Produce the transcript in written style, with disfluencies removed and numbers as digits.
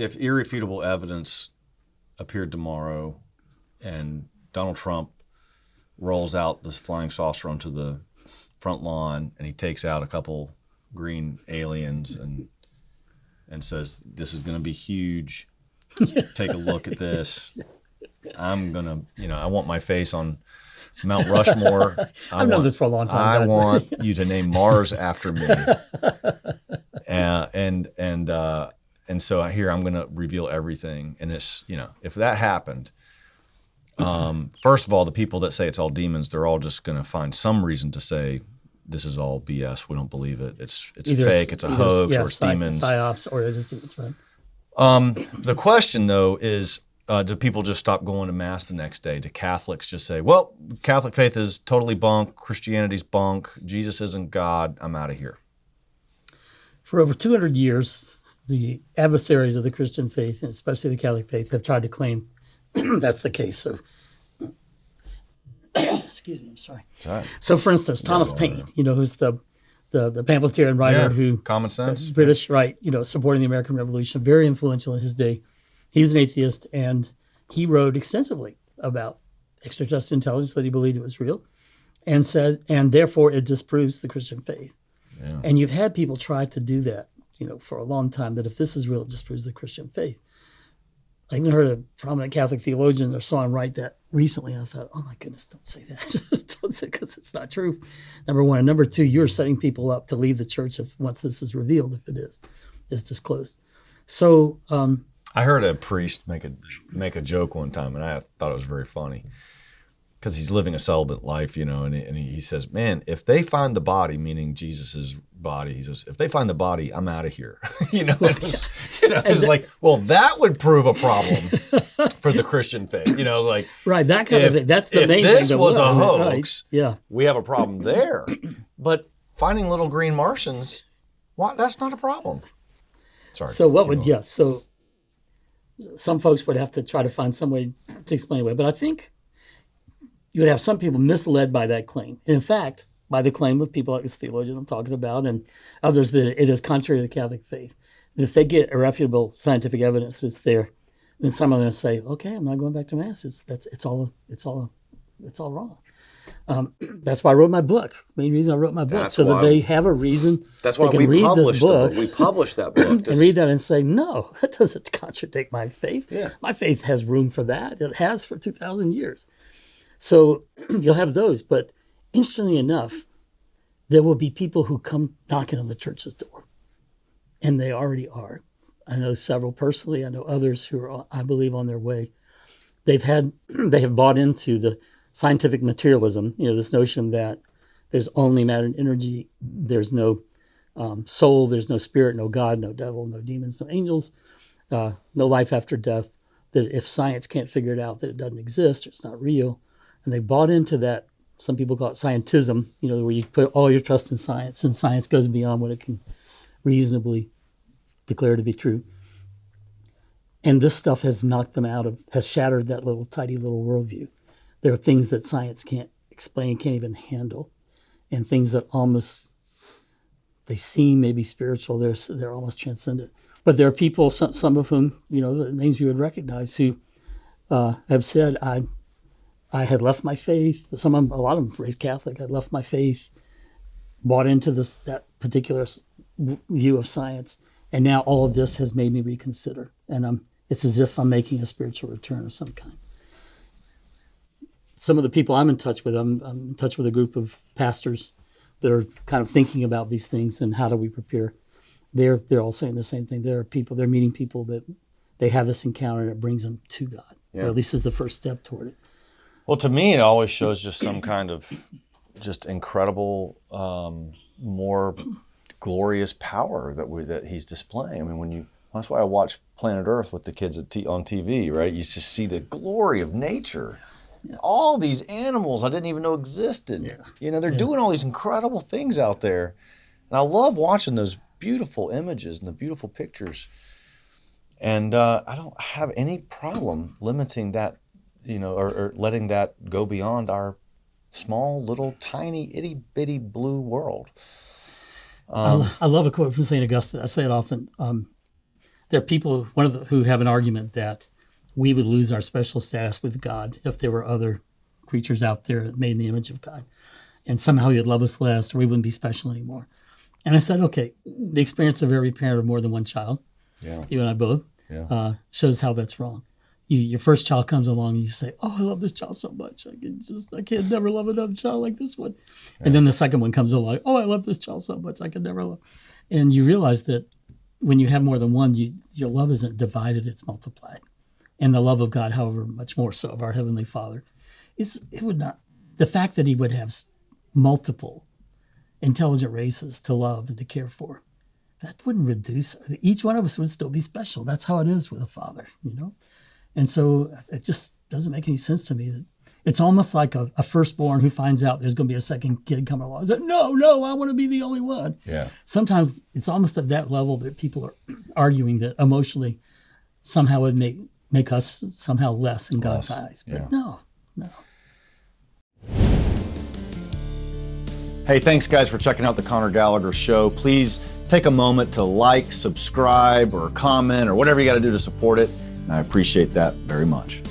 if irrefutable evidence appeared tomorrow and Donald Trump rolls out this flying saucer onto the front lawn and he takes out a couple green aliens and says, this is going to be huge. Take a look at this. I'm going to, I want my face on Mount Rushmore. I've known this for a long time. I want you to name Mars after me. And so here I'm going to reveal everything. And it's, if that happened, first of all, the people that say it's all demons, they're all just going to find some reason to say this is all BS. We don't believe it. It's fake. It's a hoax, or it's demons. Psyops, or it is demons, right? The question though is, do people just stop going to mass the next day? Do Catholics just say, well, Catholic faith is totally bunk, Christianity's bunk, Jesus isn't God, I'm out of here? For over 200 years, the adversaries of the Christian faith, and especially the Catholic faith, have tried to claim that's the case. So, excuse me, I'm sorry. Right. So, for instance, Thomas Paine, who's the pamphleteer and writer who Common Sense, British, right? Supporting the American Revolution, very influential in his day. He's an atheist, and he wrote extensively about extraterrestrial intelligence, that he believed it was real, and said, and therefore it disproves the Christian faith. Yeah. And you've had people try to do that, for a long time, that if this is real, it disproves the Christian faith. I even heard a prominent Catholic theologian or saw him write that recently, and I thought, oh my goodness, don't say that. Don't say it, because it's not true. Number one. And number two, you're setting people up to leave the church once this is revealed, if it is disclosed. So I heard a priest make a joke one time, and I thought it was very funny, because he's living a celibate life, and he says, man, if they find the body, meaning Jesus's body, he says, if they find the body, I'm out of here. It's like, well, that would prove a problem for the Christian faith, right, that kind of thing. That's the main thing. If this was a hoax, right. We have a problem there. But finding little green Martians, that's not a problem. Sorry. So so some folks would have to try to find some way to explain away, but I think you would have some people misled by that claim. And in fact, by the claim of people like this theologian I'm talking about and others that it is contrary to the Catholic faith. If they get irrefutable scientific evidence that's there, then some are going to say, okay, I'm not going back to mass. It's all wrong. That's why I wrote my book. The main reason I wrote my book, that they have a reason. That's why we published the book. We published that book. And read that and say, no, that doesn't contradict my faith. Yeah. My faith has room for that. It has for 2,000 years. So you'll have those. But interestingly enough, there will be people who come knocking on the church's door. And they already are. I know several personally. I know others who are, I believe, on their way. They have bought into the scientific materialism, this notion that there's only matter and energy, there's no soul, there's no spirit, no God, no devil, no demons, no angels, no life after death, that if science can't figure it out, that it doesn't exist, or it's not real. And they bought into that. Some people call it scientism, where you put all your trust in science, and science goes beyond what it can reasonably declare to be true. And this stuff has knocked them has shattered that tiny little worldview. There are things that science can't explain, can't even handle, and things that they seem maybe spiritual, they're almost transcendent. But there are people, some of whom, the names you would recognize, who have said, I had left my faith. A lot of them raised Catholic. I'd left my faith, bought into that particular view of science, and now all of this has made me reconsider. And it's as if I'm making a spiritual return of some kind. Some of the people I'm in touch with, I'm in touch with a group of pastors that are kind of thinking about these things and how do we prepare. They're all saying the same thing. They're meeting people that they have this encounter and it brings them to God, or at least is the first step toward it. Well, to me, it always shows just some kind of just incredible, more glorious power that he's displaying. I mean, that's why I watch Planet Earth with the kids on TV, right? You just see the glory of nature. Yeah. All these animals I didn't even know existed. Yeah. They're doing all these incredible things out there. And I love watching those beautiful images and the beautiful pictures. And I don't have any problem limiting that, or letting that go beyond our small, little, tiny, itty-bitty blue world. I love a quote from St. Augustine. I say it often. There are people who have an argument that we would lose our special status with God if there were other creatures out there made in the image of God. And somehow he would love us less, or we wouldn't be special anymore. And I said, okay, the experience of every parent of more than one child, you and I both, shows how that's wrong. Your first child comes along and you say, oh, I love this child so much. I can't never love another child like this one. Yeah. And then the second one comes along, oh, I love this child so much. I can never love. And you realize that when you have more than one, your love isn't divided, it's multiplied. And the love of God, however much more so, of our Heavenly Father, the fact that he would have multiple intelligent races to love and to care for, that wouldn't reduce. Each one of us would still be special. That's how it is with a father, And so it just doesn't make any sense to me. That it's almost like a firstborn who finds out there's going to be a second kid coming along. It's like, no, I want to be the only one. Yeah. Sometimes it's almost at that level that people are arguing that emotionally somehow would make us somehow less in God's eyes. But no. Hey, thanks guys for checking out the Conor Gallagher Show. Please take a moment to like, subscribe, or comment, or whatever you got to do to support it. And I appreciate that very much.